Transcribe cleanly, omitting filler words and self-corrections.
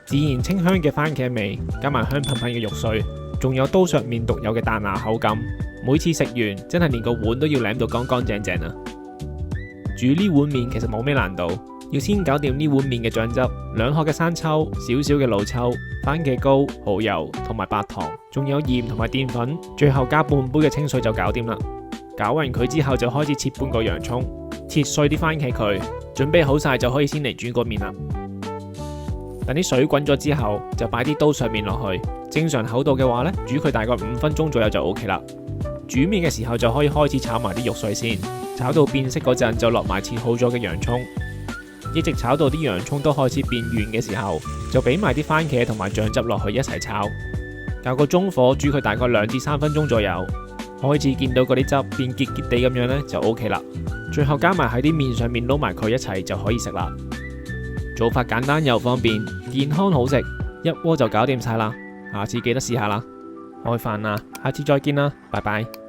自然清香嘅番茄味，加埋香噴噴嘅肉碎，仲有刀削麵獨有嘅彈牙口感，每次食完真係連個碗都要舐到乾乾淨淨啊！煮呢碗麵其實冇咩難度，要先搞掂呢碗麵嘅醬汁，2殼嘅生抽，少少嘅老抽，番茄膏、蠔油同埋白糖，仲有鹽同埋澱粉，最後加半杯嘅清水就搞掂啦。攪勻佢之後就開始切半個洋蔥，切碎啲番茄佢，準備好晒就可以先嚟煮個麵啦。等啲水滾咗之後，就擺啲刀削麵落去。正常厚度嘅話呢，煮佢大概5分鐘左右就 OK 啦。煮麵嘅時候就可以開始炒埋啲肉碎先，炒到變色嗰陣就落埋切好咗嘅洋蔥，一直炒到啲洋蔥都開始變軟嘅時候，就俾埋啲番茄同埋醬汁落去一齊炒。較個中火煮佢大概2至3分鐘左右，開始見到嗰啲汁變結結地咁樣呢，就 OK 啦。最後加埋喺啲麵上面撈埋佢一齊就可以食啦。做法簡單又方便，健康好食，一鍋就搞掂晒啦。下次記得試下啦。開飯啦，下次再見啦，拜拜。